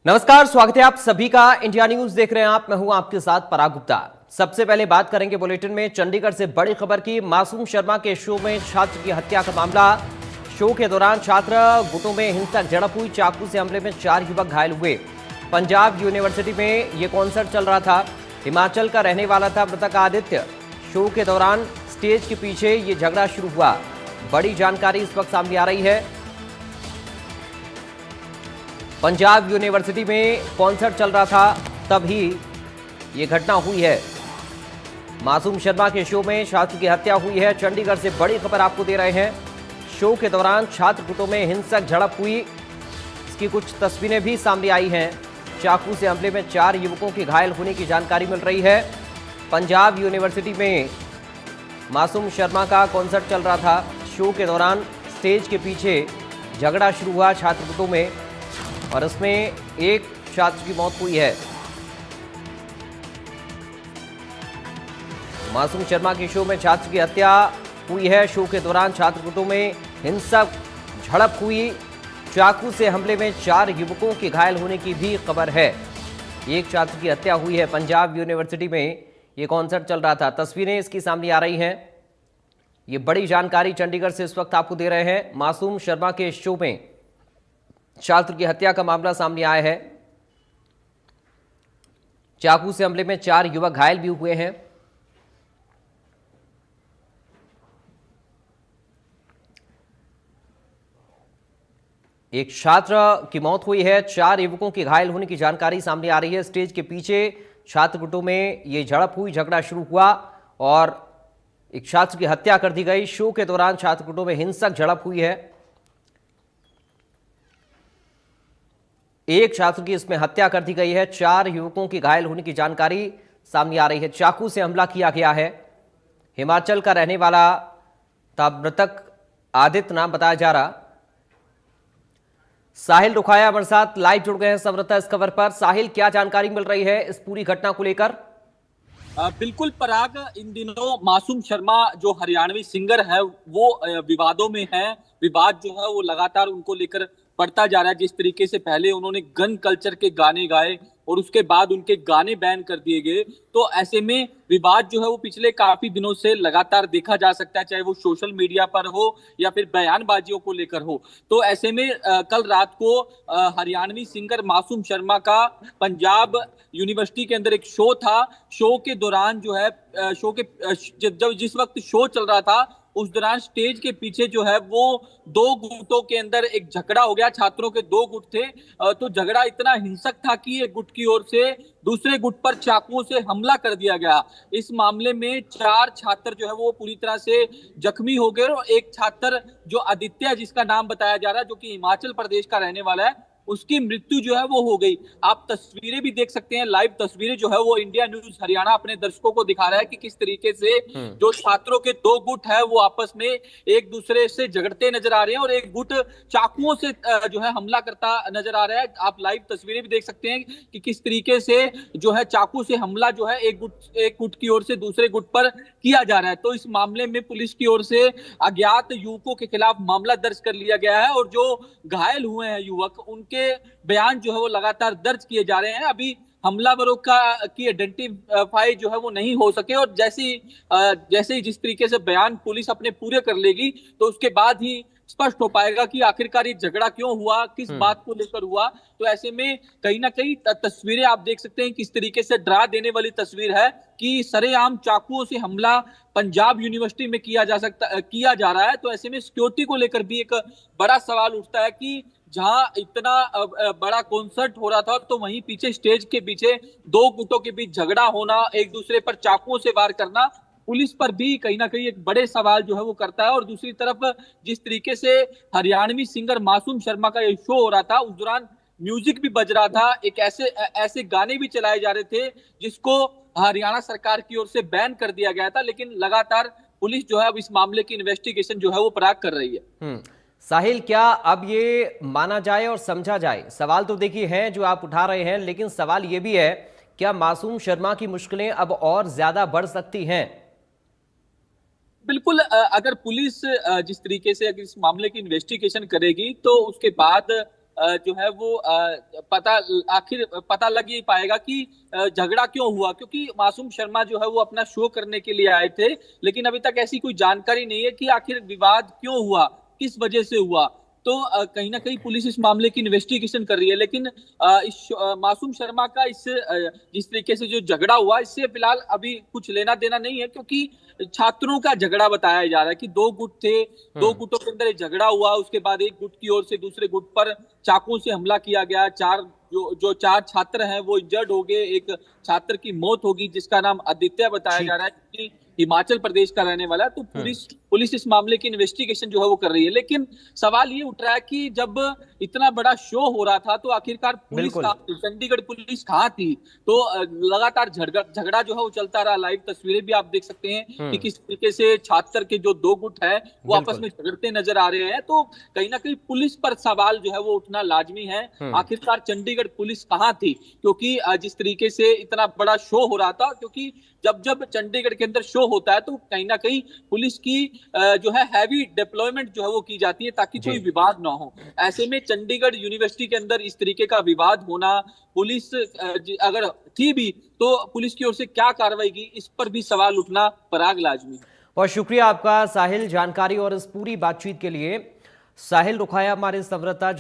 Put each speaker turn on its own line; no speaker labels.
नमस्कार, स्वागत है आप सभी का। इंडिया न्यूज देख रहे हैं आप। मैं हूं आपके साथ पराग गुप्ता। सबसे पहले बात करेंगे बुलेटिन में चंडीगढ़ से बड़ी खबर की। मासूम शर्मा के शो में छात्र की हत्या का मामला। शो के दौरान छात्र गुटों में हिंसक झड़प हुई। चाकू से हमले में 4 युवक घायल हुए। पंजाब यूनिवर्सिटी में यह कॉन्सर्ट चल रहा था। हिमाचल का रहने वाला था मृतक आदित्य। शो के दौरान स्टेज के पीछे ये झगड़ा शुरू हुआ। बड़ी जानकारी इस वक्त सामने आ रही है। पंजाब यूनिवर्सिटी में कॉन्सर्ट चल रहा था, तभी ये घटना हुई है। मासूम शर्मा के शो में छात्र की हत्या हुई है। चंडीगढ़ से बड़ी खबर आपको दे रहे हैं। शो के दौरान छात्र गुटों में हिंसक झड़प हुई। इसकी कुछ तस्वीरें भी सामने आई हैं। चाकू से हमले में 4 युवकों के घायल होने की जानकारी मिल रही है। पंजाब यूनिवर्सिटी में मासूम शर्मा का कॉन्सर्ट चल रहा था। शो के दौरान स्टेज के पीछे झगड़ा शुरू हुआ छात्र गुटों में, और इसमें एक छात्र की मौत हुई है। मासूम शर्मा के शो में छात्र की हत्या हुई है। शो के दौरान छात्र गुटों में हिंसक झड़प हुई। चाकू से हमले में 4 युवकों के घायल होने की भी खबर है। एक छात्र की हत्या हुई है। पंजाब यूनिवर्सिटी में यह कॉन्सर्ट चल रहा था। तस्वीरें इसकी सामने आ रही हैं। ये बड़ी जानकारी चंडीगढ़ से इस वक्त आपको दे रहे हैं। मासूम शर्मा के शो में छात्र की हत्या का मामला सामने आया है। चाकू से हमले में 4 युवक घायल भी हुए हैं। एक छात्र की मौत हुई है। 4 युवकों के घायल होने की जानकारी सामने आ रही है। स्टेज के पीछे छात्र गुटों में यह झड़प हुई, झगड़ा शुरू हुआ और एक छात्र की हत्या कर दी गई। शो के दौरान छात्र गुटों में हिंसक झड़प हुई है। एक छात्र की इसमें हत्या कर दी गई है। 4 युवकों की घायल होने की जानकारी सामने आ रही है। चाकू से हमला किया गया है। हिमाचल का रहने वाला था मृतक आदित्य, नाम बताया जा रहा। साहिल रुखाया हमारे साथ लाइव जुड़ गए हैं संवाददाता इस खबर पर। साहिल, क्या जानकारी मिल रही है इस पूरी घटना को लेकर?
बिल्कुल पराग, इन दिनों मासूम शर्मा जो हरियाणवी सिंगर है वो विवादों में है। विवाद जो है वो लगातार उनको लेकर बढ़ता जा रहा है। जिस तरीके से पहले उन्होंने गन कल्चर के गाने गाए और उसके बाद उनके गाने बैन कर दिए गए, तो ऐसे में विवाद जो है वो पिछले काफी दिनों से लगातार देखा जा सकता है, चाहे वो सोशल मीडिया पर हो या फिर बयानबाजियों को लेकर हो। तो ऐसे में कल रात को हरियाणवी सिंगर मासूम शर्मा का पंजाब यूनिवर्सिटी के अंदर एक शो था। शो के दौरान जो है शो के जब जिस वक्त शो चल रहा था उस दौरान स्टेज के पीछे जो है वो 2 गुटों के अंदर एक झगड़ा हो गया। छात्रों के 2 गुट थे, तो झगड़ा इतना हिंसक था कि एक गुट की ओर से दूसरे गुट पर चाकुओं से हमला कर दिया गया। इस मामले में 4 छात्र जो है वो पूरी तरह से जख्मी हो गए और एक छात्र जो आदित्य, जिसका नाम बताया जा रहा है, जो कि हिमाचल प्रदेश का रहने वाला है, उसकी मृत्यु जो है वो हो गई। आप तस्वीरें भी देख सकते हैं, लाइव तस्वीरें जो है वो इंडिया न्यूज हरियाणा अपने दर्शकों को दिखा रहा है कि किस तरीके से जो छात्रों के 2 गुट है वो आपस में एक दूसरे से झगड़ते नजर आ रहे हैं और एक गुट चाकुओं से जो है हमला करता नजर आ रहा है। आप लाइव तस्वीरें भी देख सकते हैं कि किस तरीके से जो है चाकू से हमला जो है एक गुट की ओर से दूसरे गुट पर किया जा रहा है। तो इस मामले में पुलिस की ओर से अज्ञात युवकों के खिलाफ मामला दर्ज कर लिया गया है और जो घायल हुए हैं युवक, उनके बयान जो है वो लगातार दर्ज किए जा रहे हैं। अभी हमलावरों की आइडेंटिफाई जो है वो नहीं हो सके और जैसे ही जिस तरीके से बयान पुलिस अपने पूरे कर लेगी तो उसके बाद ही स्पष्ट हो पाएगा कि आखिरकार ये झगड़ा क्यों हुआ, किस बात को लेकर हुआ। तो ऐसे में कहीं ना कहीं तस्वीरें आप देख सकते हैं किस तरीके से डरा देने वाली तस्वीर है कि सरेआम चाकुओं से हमला पंजाब यूनिवर्सिटी में किया जा रहा है। तो ऐसे में सिक्योरिटी को लेकर भी एक बड़ा सवाल उठता है कि जहां इतना बड़ा कॉन्सर्ट हो रहा था तो वहीं पीछे स्टेज के पीछे 2 गुटों के बीच झगड़ा होना, एक दूसरे पर चाकुओं से वार करना, पुलिस पर भी कहीं ना कहीं एक बड़े सवाल जो है वो करता है। और दूसरी तरफ जिस तरीके से हरियाणवी सिंगर मासूम शर्मा का ये शो हो रहा था, उस दौरान म्यूजिक भी बज रहा था, एक ऐसे गाने भी चलाए जा रहे थे जिसको हरियाणा सरकार की ओर से बैन कर दिया गया था, लेकिन लगातार पुलिस जो है अब इस मामले की इन्वेस्टिगेशन जो है वो पराग कर रही है।
साहिल, क्या अब ये माना जाए और समझा जाए, सवाल तो देखिए हैं जो आप उठा रहे हैं, लेकिन सवाल ये भी है, क्या मासूम शर्मा की मुश्किलें अब और ज्यादा बढ़ सकती हैं?
बिल्कुल, अगर पुलिस जिस तरीके से अगर इस मामले की इन्वेस्टिगेशन करेगी तो उसके बाद जो है वो आखिर पता लग ही पाएगा कि झगड़ा क्यों हुआ, क्योंकि मासूम शर्मा जो है वो अपना शो करने के लिए आए थे, लेकिन अभी तक ऐसी कोई जानकारी नहीं है कि आखिर विवाद क्यों हुआ, किस वजह से हुआ। तो कहीं ना कहीं पुलिस इस मामले की इन्वेस्टिगेशन कर रही है, लेकिन मासूम शर्मा का जिस तरीके से जो झगड़ा हुआ, इससे फिलहाल अभी कुछ लेना देना नहीं है, क्योंकि छात्रों का झगड़ा बताया जा रहा है कि दो गुट थे, दो गुटों के अंदर एक झगड़ा हुआ, उसके बाद एक गुट की ओर से दूसरे गुट पर चाकू से हमला किया गया, जो चार छात्र हैं वो इंजर्ड हो गए, एक छात्र की मौत होगी जिसका नाम आदित्य बताया जा रहा है कि हिमाचल प्रदेश का रहने वाला है। तो पुलिस इस मामले की इन्वेस्टिगेशन जो है वो कर रही है, लेकिन सवाल ये उठ रहा है कि जब इतना बड़ा शो हो रहा था तो आखिरकार चंडीगढ़ पुलिस कहाँ थी? तो लगातार झगड़ा जो है वो चलता रहा। लाइव तस्वीरें भी आप देख सकते हैं कि किस तरीके से छात्र के जो दो गुट है वो आपस में झगड़ते नजर आ रहे हैं। तो कहीं ना कहीं पुलिस पर सवाल जो है वो उठना लाजमी है, आखिरकार चंडीगढ़ पुलिस कहाँ थी? क्योंकि जिस तरीके से इतना बड़ा शो हो रहा था, क्योंकि जब चंडीगढ़ के अंदर शो होता है तो कहीं ना कहीं पुलिस की जो है हैवी डिप्लॉयमेंट जो है वो की जाती है ताकि कोई विवाद ना हो। ऐसे में चंडीगढ़ यूनिवर्सिटी के अंदर इस तरीके का विवाद होना, पुलिस अगर थी भी तो पुलिस की ओर से क्या कार्रवाई की, इस पर भी सवाल उठना पराग लाजमी है।
बहुत शुक्रिया आपका साहिल, जानकारी और इस पूरी बातचीत के लिए। साहिल रुखाया हमारे संवाददाता